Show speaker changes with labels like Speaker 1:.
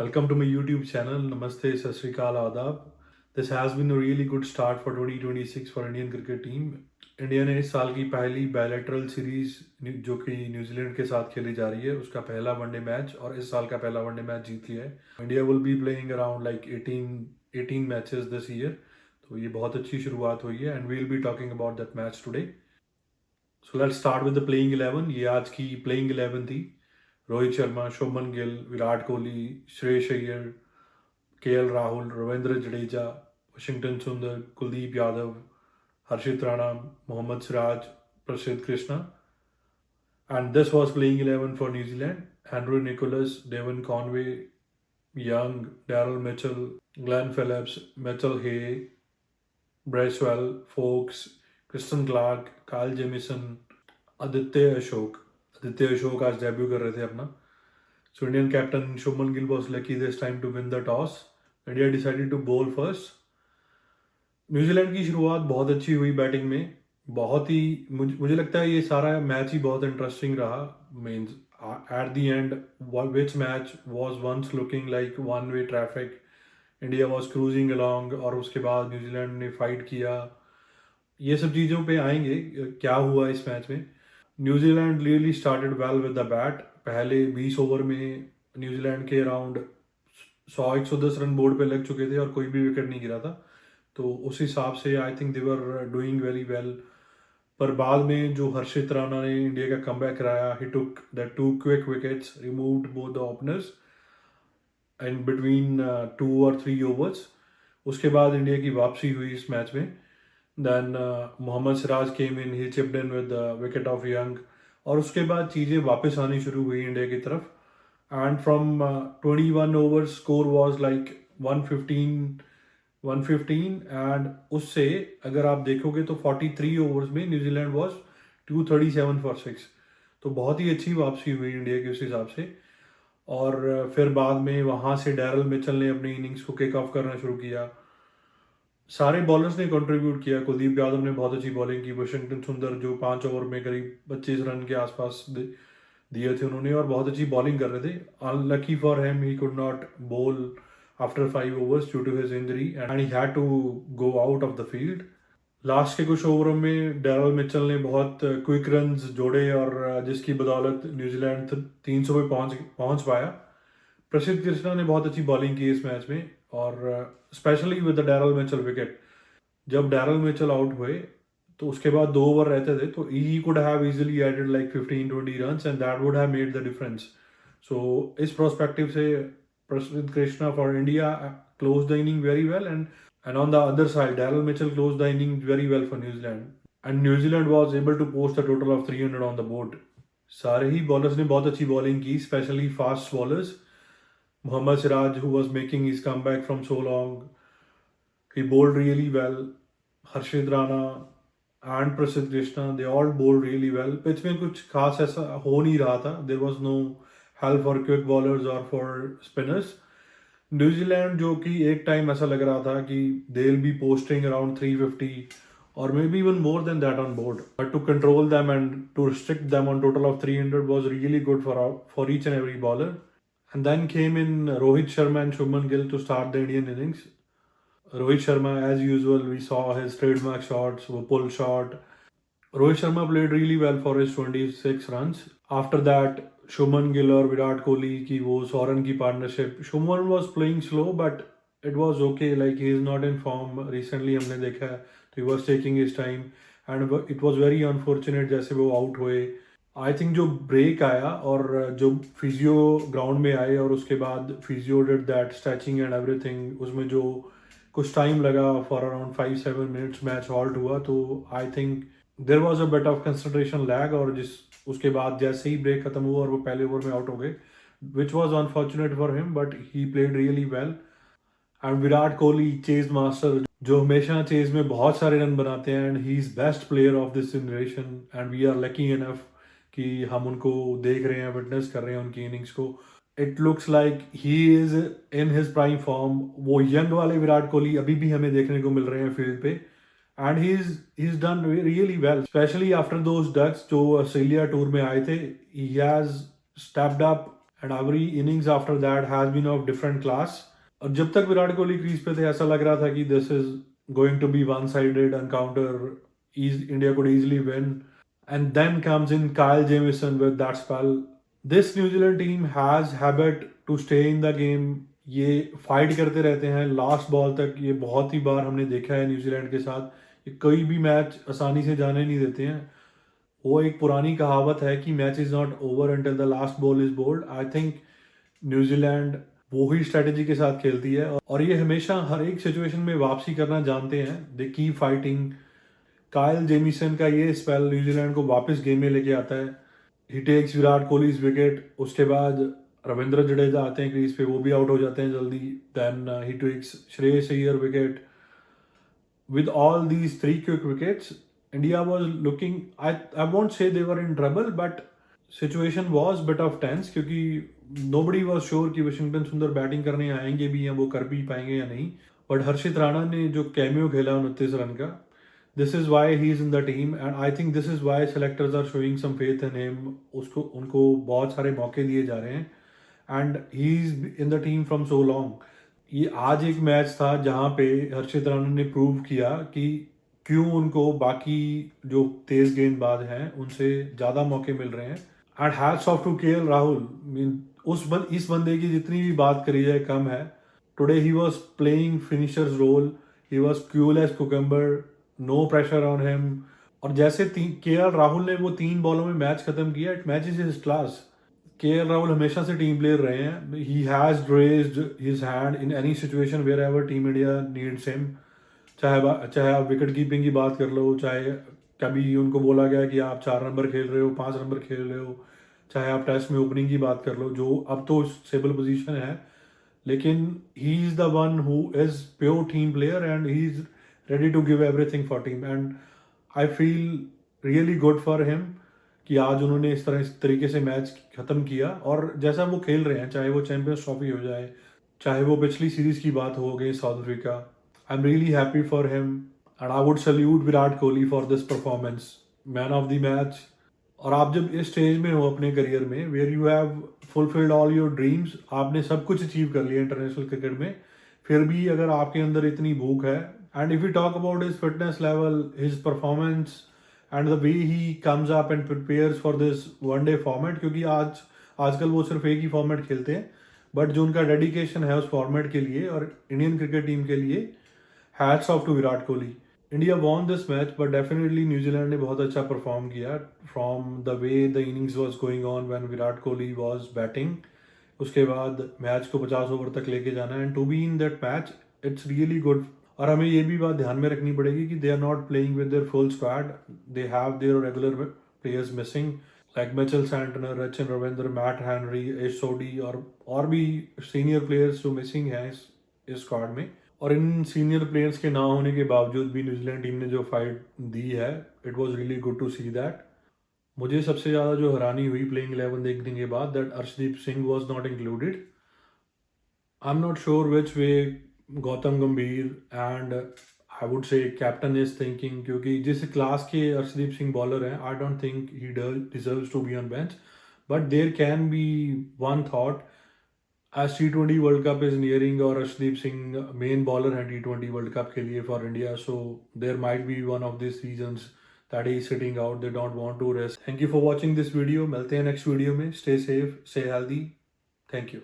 Speaker 1: Welcome to my YouTube channel. Namaste, Sat Sri Akal, Adab. This has been a really good start for 2026 for Indian cricket team. India ने इस साल की पहली bilateral series जो कि New Zealand के साथ खेली जा रही है उसका पहला वनडे मैच और इस साल का पहला वनडे मैच जीत लिया है. India will be playing around like 18 matches this year. तो ये बहुत अच्छी शुरुआत हुई है and we will be talking about that match today. So let's start with the playing 11. ये आज की प्लेइंग 11 थी. रोहित शर्मा, शुभमन गिल, विराट कोहली, श्रेयस अय्यर, केएल राहुल, रविंद्र जडेजा, वाशिंगटन सुंदर, कुलदीप यादव, हर्षित राणा, मोहम्मद सिराज, प्रसिद्ध Krishna. And this was playing 11 for New Zealand. Andrew Nicholas, Devon Conway, Young, Daryl Mitchell, Glenn Phillips, Mitchell Hay, Bracewell, Foakes, Kristen Clark, Kyle Jamieson, Aditya Ashok आज debut कर रहे थे अपना. So Indian captain Shubman Gill was lucky this time to win the toss. India decided to bowl first. New Zealand की शुरुआत बहुत अच्छी हुई बैटिंग में. बहुत ही मुझे लगता है ये सारा मैच ही बहुत इंटरेस्टिंग रहा. Means at the end which match was once looking like one way traffic. India was cruising along और उसके बाद न्यूजीलैंड ने फाइट किया. ये सब चीज़ों पे आएंगे क्या हुआ इस मैच में. New Zealand really started well with the bat. पहले 20 ओवर में न्यूजीलैंड के अराउंड 100-110 रन बोर्ड पे लग चुके थे और कोई भी विकेट नहीं गिरा था. तो उस हिसाब से I think they were doing very well. पर बाद में जो हर्षित राणा ने इंडिया का कमबैक कराया, he took the 2 quick wickets, removed both the openers in between 2 और 3 ओवर्स. उसके बाद इंडिया की वापसी हुई इस मैच में. Then Mohammed Siraj came in, he chipped in with wicket of young. और उसके बाद चीज़ें वापस आनी शुरू हुई इंडिया की तरफ. And from 21 overs score was like 115 and उससे अगर आप देखोगे तो 43 ओवर्स में न्यूजीलैंड वाज 237 फॉर 6. तो बहुत ही अच्छी वापसी हुई इंडिया के उस हिसाब से. और फिर बाद में वहाँ से डैरल मिचेल ने अपनी इनिंग्स को किक ऑफ करना शुरू किया. सारे बॉलर्स ने कंट्रीब्यूट किया. कुलदीप यादव ने बहुत अच्छी बॉलिंग की. वाशिंगटन सुंदर जो 5 ओवर में करीब 25 रन के आसपास दिए थे उन्होंने और बहुत अच्छी बॉलिंग कर रहे थे. Unlucky for him, he could not bowl after 5 overs due to his injury and he had to go out of the field. Last के कुछ ओवरों में डैरल मिचेल ने बहुत क्विक रन्स जोड़े और जिसकी बदौलत न्यूजीलैंड 300 पे पहुंच पाया. प्रसिद्ध कृष्णा ने बहुत अच्छी बॉलिंग की इस मैच में और specially with the Daryl Mitchell wicket. जब डैरल मिचेल आउट हुए तो उसके बाद 2 ओवर रहते थे तो he could have easily added like 15-20 runs and that would have made the difference. So इस प्रोस्पेक्टिव से Prasidh Krishna for India close the inning very well and on the other side Daryl Mitchell closed the inning very well for New Zealand and New Zealand was able to post a total of 300 on the board. सारे ही bowlers ने बहुत अच्छी bowling की, specially fast bowlers. Mohammad Siraj, who was making his comeback from so long, he bowled really well. Harshit Rana and Prasidh Krishna, they all bowled really well. Pitch में कुछ खास ऐसा हो नहीं रहा था. There was no help for quick bowlers or for spinners. New Zealand जो कि एक टाइम ऐसा लग रहा था कि they will be posting around 350 or maybe even more than that on board. But to control them and to restrict them on total of 300 was really good for each and every bowler. And then came in Rohit Sharma and Shubman Gill to start the Indian innings. Rohit Sharma, as usual, we saw his trademark shots, pull shot. Rohit Sharma played really well for his 26 runs. After that, Shubman Gill और विराट कोहली की वो 100 run की partnership. Shubman was playing slow but it was okay. Like he is not in form recently हमने देखा है. तो he was taking his time and it was very unfortunate जैसे वो आउट हुए. आई थिंक जो ब्रेक आया और जो फिजियो ग्राउंड में आए और उसके बाद physio did that stretching and everything, उसमें जो कुछ टाइम लगा for around 5-7 minutes match halt हुआ. तो I think there was a bit of concentration lag और उसके बाद जैसे ही ब्रेक खत्म हुआ और वो पहले ओवर में आउट हो गए, which was unfortunate for him but he played really well. And Virat Kohli, chase master, जो हमेशा चेज में बहुत सारे रन बनाते हैं and he is best player of this generation and we are lucky enough कि हम उनको देख रहे हैं, विटनेस कर रहे हैं उनकी इनिंग्स को. It looks like he is in his prime form. वो यंग वाले विराट कोहली अभी भी हमें देखने को मिल रहे हैं फील्ड पे. And he's done really well, especially after those ducks जो ऑस्ट्रेलिया टूर में आए थे. He has stepped up and every innings after that has been of different class. और जब तक विराट कोहली क्रीज पे थे ऐसा लग रहा था कि this is going to be one sided encounter, India could easily win. And then comes in Kyle Jamieson with that spell. This New Zealand team has habit to stay in the game. ये fight करते रहते हैं last ball तक। ये बहुत ही बार हमने देखा है न्यूजीलैंड के साथ। ये कोई भी मैच आसानी से जाने नहीं देते हैं। वो एक पुरानी कहावत है कि match is not over until the last ball is bowled. I think New Zealand वो ही स्ट्रेटेजी के साथ खेलती है और ये हमेशा हर एक सिचुएशन में वापसी करना जानते हैं। They keep fighting. कायल जेमिसन का ये स्पेल न्यूजीलैंड को वापस गेम में लेके आता है। ही टेक्स विराट कोहली विकेट। उसके बाद रविंद्र जडेजा आते हैं क्रीज पे, वो भी आउट हो जाते हैं जल्दी। Then he takes Shreyas Iyer wicket. With all these three quick wickets, India was looking, I won't say they were in trouble, but situation was bit of tense क्योंकि nobody was sure कि Washington सुंदर batting करने आएंगे भी या वो कर भी पाएंगे या नहीं। बट हर्षित राणा ने जो कैमियो खेला 29 रन का, this is why he is in the team and I think this is why selectors are showing some faith in him. उसको उनको बहुत सारे मौके दिए जा रहे हैं and he is in the team from so long. ये आज एक मैच था जहाँ पे हर्षित राणा ने प्रूव किया कि क्यों उनको बाकी जो तेज गेंदबाज हैं उनसे ज़्यादा मौके मिल रहे हैं। And hats off to KL Rahul. Mean इस बंदे की जितनी भी बात करी जाए कम है। Today he was playing finishers role. He was cool as cucumber, no pressure on him. और जैसे केएल राहुल ने वो 3 बॉलों में मैच खत्म किया, it matches his class. KL Rahul हमेशा से टीम प्लेयर रहे हैं। He has raised his hand in any situation wherever team India needs him. चाहे आप विकेट कीपिंग की बात कर लो, चाहे कभी उनको बोला गया कि आप 4 नंबर खेल रहे हो, 5 नंबर खेल रहे हो, चाहे आप टेस्ट में ओपनिंग की बात कर लो, जो अब तो स्टेबल पोजीशन है, लेकिन he is the one who is pure team player and he is ready to give everything for team. And I feel really good for him कि आज उन्होंने इस तरीके से मैच ख़त्म किया। और जैसा वो खेल रहे हैं, चाहे वो चैंपियंस ट्रॉफी हो जाए, चाहे वो पिछली सीरीज की बात हो गई South Africa, I am really happy for him and I would salute Virat Kohli for this performance, man of the match. और आप जब इस स्टेज में हो अपने करियर में where you have fulfilled all your dreams, आपने सब कुछ अचीव कर लिया इंटरनेशनल क्रिकेट में, फिर भी अगर आपके अंदर इतनी भूख है, and if you talk about his fitness level, his performance and the way he comes up and prepares for this one day format, क्योंकि आजकल वो सिर्फ एक ही फॉर्मेट खेलते हैं, बट जो उनका डेडिकेशन है उस फॉर्मेट के लिए और इंडियन क्रिकेट टीम के लिए, hats off to Virat Kohli. India won this match but definitely New Zealand ने बहुत अच्छा परफॉर्म किया from the way the innings was going on when Virat Kohli was batting. उसके बाद मैच को 50 ओवर तक लेके जाना and to be in that match, it's really good. और हमें ये भी बात ध्यान में रखनी पड़ेगी कि they are not playing with their full squad, they have their regular players missing like Mitchell Santner, Sachin Ravindra, Matt Henry, Ish Sodhi और भी सीनियर प्लेयर्स जो मिसिंग हैं इस स्क्वाड में। और इन सीनियर प्लेयर्स के ना होने के बावजूद भी न्यूजीलैंड टीम ने जो फाइट दी है, it was really good to see that. मुझे सबसे ज़्यादा जो हैरानी हुई प्लेइंग 11 देखने के बाद, that Arshdeep Singh was not included. I am not sure which way Gautam Gambhir and I would say captain is thinking, क्योंकि जिस क्लास के अर्शदीप सिंह बॉलर हैं, I don't think he deserves to be on bench. But there can be one thought as T20 World Cup is nearing और Arshdeep Singh main bowler हैं T20 world cup के लिए for India, so there might be one of this reasons that he is sitting out, they don't want to rest. Thank you for watching this video. मिलते हैं next video में। Stay safe, stay healthy. Thank you.